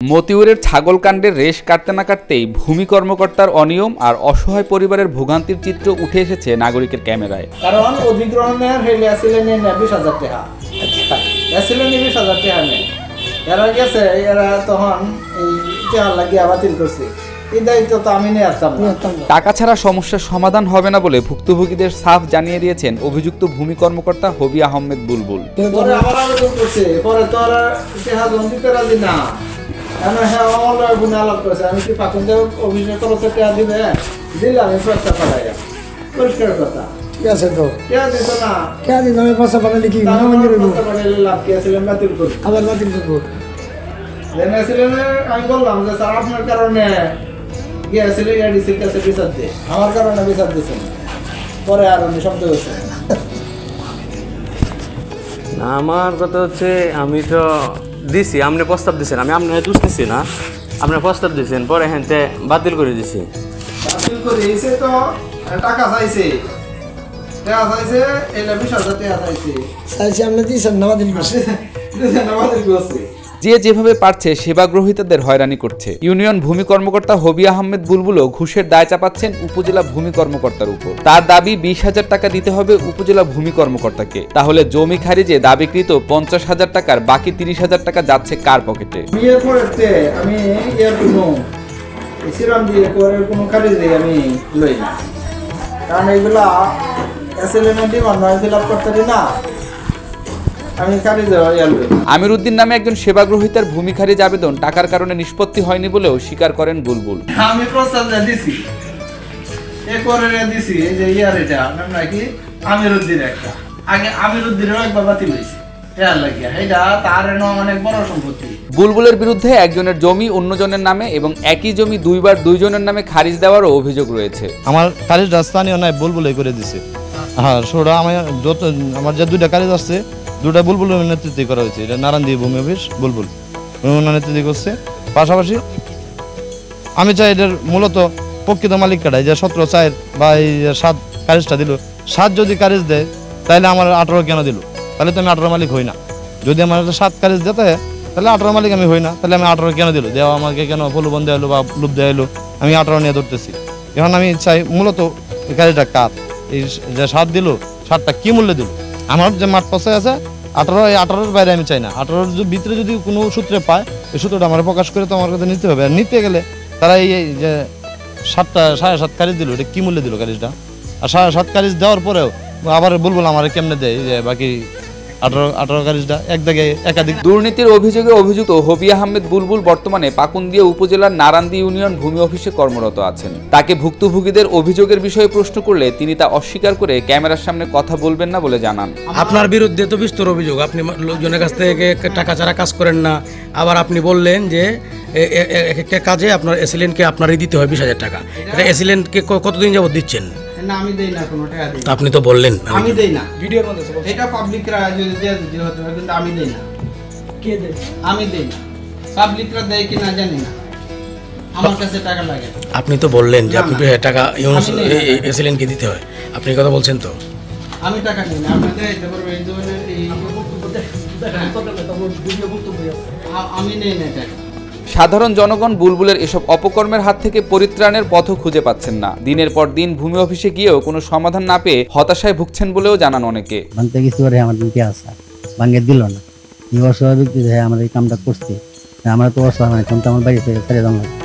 মতিউরের ছাগল কাণ্ডের রেশ কাটতে না কাটতেই ভূমি কর্মকর্তার অনিয়ম আর অসহায় পরিবারের ভোগান্তির চিত্র উঠে এসেছে নাগরিকের ক্যামেরায়। কারণ অধিগ্রহণের হইলে আসিলেন 20,000 টাকা, আসিলেন 20,000 টাকা নেই, এরা গেছে, এরা তখন এই টাকা লাগিয়ে বাতিল করছে। এই দায়িত্ব তো আমি নিয়ে আসতাম না। টাকা ছাড়া সমস্যার সমাধান হবে না বলে ভুক্তভোগীদের সাফ জানিয়ে দিয়েছেন অভিযুক্ত ভূমি কর্মকর্তা হবি আহমেদ বুলবুল। পরে আবার আবেদন করছে, পরে তো আর টাকা দিতে রাজি না। আমি কি পাকুন অভিযোগ করছে টাকা দিবে, দিলাম প্রস্তাব পাঠাইয়া, পরিষ্কার কথা। ঠিক আছে তো টাকা দিত না, টাকা দিত আমি প্রস্তাব পাঠালে কি লাভ কি আছে, বাতিল করবো, আবার বাতিল করবো। আমি বললাম যে স্যার আপনার কারণে গিয়েছিল এডিসির কাছে বিচার দিয়ে, আমার কারণে বিচার দিয়েছেন। পরে আর উনি শব্দ হয়েছে। আমার কথা হচ্ছে আমি তো দিছি, আপনি প্রস্তাব দিচ্ছেন, আমি আপনার দোষ নিছি না, আপনার প্রস্তাব দিচ্ছেন, পরে হ্যাঁ বাতিল করে দিছি। বাতিল করে দিয়েছে তো টাকা চাইছে, টাকা চাইছে, এলে 20,000 টাকা চাইছে, চাইছে আপনি দিয়েছেন না, বাতিল করছে, দিয়েছেন না, বাতিল করছে। যে যেভাবে পারছে সেবাগ্রহীতাদের হয়রানি করছে। ইউনিয়ন ভূমি কর্মকর্তা হবি আহমেদ বুলবুলও ঘুষের দায় চাপাচ্ছেন উপজেলা ভূমি কর্মকর্তার উপর। তার দাবি 20,000 টাকা দিতে হবে উপজেলা ভূমি কর্মকর্তাকে, তাহলে জমি খারিজে দাবিকৃত 50,000 টাকার বাকি 30,000 টাকা যাচ্ছে কার পকেটে? আমি কোনো খারিজে আমি লই না, কারণ এইগুলা অ্যাসাইনমেন্টই নয় ফিল আপ করতে দিই না। আমির উদ্দিন নামে একজন সেবাগ্রহীতার ভূমি খারিজ আবেদন টাকার কারণে নিষ্পত্তি হয়নি বলেও স্বীকার করেন বুলবুল। আমি প্রস্তাব দিছি, দিছি, এই যে এটা নাকি আমির উদ্দিন, একটা আগে আমির উদ্দিনেরও একবার বাতিল হয়েছে। বুলবুলের বিরুদ্ধে একজনের জমি অন্যজনের নামে এবং একই জমি দুইবার দুইজনের নামে খারিজ দেওয়ারও অভিযোগ রয়েছে। আমার খারিজ স্থানীয় নয়, বুলবুলে করে দিছে। হ্যাঁ, সেটা আমার যে দুইটা খারিজ আসছে, দুটা বুলবুলের নেতৃত্বে করা হয়েছে। এটা নারায়ণদী ভূমি অফিস বুলবুল নেতৃত্বে করছে। পাশাপাশি আমি চাই এটার মূলত প্রকৃত মালিক কাটাই, যে 17/4 বা এই 7 খারিজটা দিল, 7 যদি খারিজ দেয় তাহলে আমার 18 কেন দিল? তাহলে তো আমি 18 মালিক হই না। যদি আমার 7 খারিজ দিতে হয় তাহলে 18 মালিক আমি হই না, তাহলে আমি 18 কেন দিল? দেওয়া আমাকে কেন প্রলোভন দেওয়া হলো বা লুপ দেওয়া হলো? আমি 18 নিয়ে ধরতেছি। এখন আমি চাই মূলত খারিজটা কার, এই যে 7 দিল, 7টা কি মূল্যে দিল? আমার যে মাঠ পছায় আছে 18-18-র বাইরে আমি চাই না। 18-র ভিতরে যদি কোনো সূত্রে পায়, এই সূত্রটা আমার প্রকাশ করে তো আমার কাছে নিতে হবে। আর নিতে গেলে তারা এই যে 7.5 খারিজ দিল, এটা কি মূল্যে দিল খারিজটা? আর 7.5 খারিজ দেওয়ার পরেও আবার বলবো আমার কেমনে দেয় যে বাকি 18 খারিজটা এক জায়গায় একাধিক। দুর্নীতির অভিযোগে অভিযুক্ত হবি আহমেদ বুলবুল বর্তমানে পাকুন্দিয়া উপজেলার নারায়ণদী ইউনিয়ন ভূমি অফিসে কর্মরত আছেন। তাকে ভুক্তভোগীদের অভিযোগের বিষয়ে প্রশ্ন করলে তিনি তা অস্বীকার করে ক্যামেরার সামনে কথা বলবেন না বলে জানান। আপনার বিরুদ্ধে তো বিস্তর অভিযোগ, আপনি লোকজনের কাছ থেকে টাকা ছাড়া কাজ করেন না। আবার আপনি বললেন যে একটা কাজে আপনার এসিলেন্টকে আপনারই দিতে হয় 20,000 টাকা। এটা এসিলেন্টকে কতদিন যাবত দিচ্ছেন? না, আমি দেই না, কোনো টাকা দেই না। আপনি তো বললেন আমি দেই না, ভিডিওর মধ্যে এটা পাবলিকরা যদি দেয় হতে পারে, কিন্তু আমি দেই না। কে দেয়? আমি দেই না, পাবলিকরা দেয় কিনা জানি না, আমার কাছে টাকা লাগে। আপনি তো বললেন যে আপনি টাকা এসিলেন্টকে দিতে হয়, আপনি কথা বলছেন তো? আমি টাকা নেই না, আপনি দিতে পারবেন এই ধরনের আমি নেই না টাকা। সাধারণ জনগণ বুলবুলের এসব অপকর্মের হাত থেকে পরিত্রাণের পথও খুঁজে পাচ্ছেন না। দিনের পর দিন ভূমি অফিসে গিয়েও কোনো সমাধান না পেয়ে হতাশায় ভুগছেন বলেও জানান অনেকে। দিল না, অস্বাভাবিক আমার এই কামটা করছে, আমরা তো অস্বাভাবিক, আমার বাড়ি থেকে ছেড়ে দাম লাগে।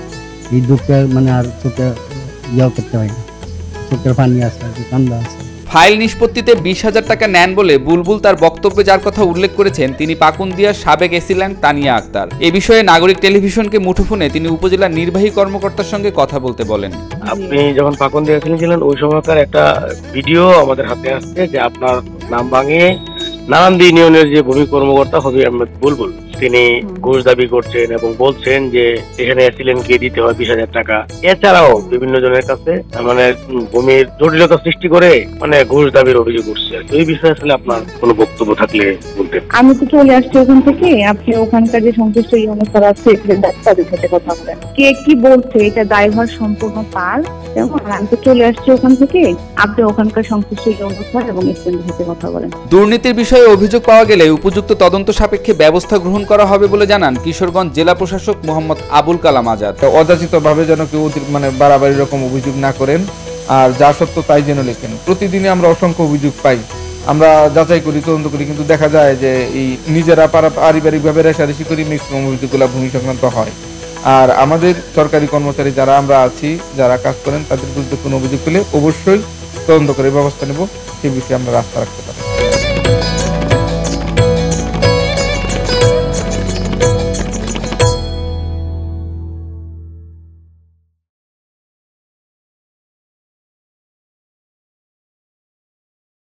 এই দুঃখটা মানে আর চোখে ইয়েও করতে হয় না, চোখের পানি আছে, কান্দা আছে। ফাইল নিষ্পত্তিতে 20,000 টাকা নেন বলে বুলবুল তার বক্তব্যে যার কথা উল্লেখ করেছেন তিনি পাকুন্দিয়ার সাবেক এসিল্যান্ড তানিয়া আক্তার। এ বিষয়ে নাগরিক টেলিভিশনকে মুঠোফোনে তিনি উপজেলার নির্বাহী কর্মকর্তার সঙ্গে কথা বলতে বলেন। আপনি যখন পাকুন্দিয়া ছিলেন ওই সময়কার একটা ভিডিও আমাদের হাতে আসছে যে আপনার নাম ভাঙিয়ে নারায়ণদী ইউনিয়নের যে ভূমি কর্মকর্তা হবি আহমেদ বুলবুল তিনি ঘুষ দাবি করছেন এবং বলছেন যে এখানে এসিলেন্টকে দিতে হয় 20,000 টাকা। এছাড়াও বিভিন্ন জনের কাছে মানে ভূমির জটিলতা সৃষ্টি করে মানে ঘুষ দাবির অভিযোগ উঠছে। এই বিষয়ে আসলে আপনার কোনো বক্তব্য থাকলে বলতেন। আমি তো চলে আসছি ওখান থেকে, আপনি ওখানকার যে সংশ্লিষ্ট ইউনিয়ন আছে তাদের সাথে কথা বলেন, কে কি বলছে এটা দায়ভার সম্পূর্ণ তার। আমি তো চলে আসছি ওখান থেকে, আপনি ওখানকার সংশ্লিষ্ট ইউনিয়ন এবং এসিলেন্টের সাথে কথা বলেন। দুর্নীতির বিষয়ে অভিযোগ পাওয়া গেলে উপযুক্ত তদন্ত সাপেক্ষে ব্যবস্থা গ্রহণ করা হবে বলে জানান কিশোরগঞ্জ জেলা প্রশাসক মোহাম্মদ আবুল কালাম আজাদ। অযাচিতভাবে যেন কেউ বাড়াবাড়ি রকম অভিযোগ না করেন, আর যা সত্য তাই যেন লেখেন। প্রতিদিনই আমরা অসংখ্য অভিযোগ পাই, আমরা যাচাই করি, তদন্ত করি, কিন্তু দেখা যায় যে এই নিজেরা পারিবারিকভাবে রেষারেষি করি ম্যাক্সিমাম অভিযোগগুলো ভূমি সংক্রান্ত হয়। আর আমাদের সরকারি কর্মচারী যারা আমরা আছি, যারা কাজ করেন, তাদের বিরুদ্ধে কোনো অভিযোগ পেলে অবশ্যই তদন্ত করে ব্যবস্থা নেব, সে বিষয়ে আমরা রাস্তা রাখতে পারি।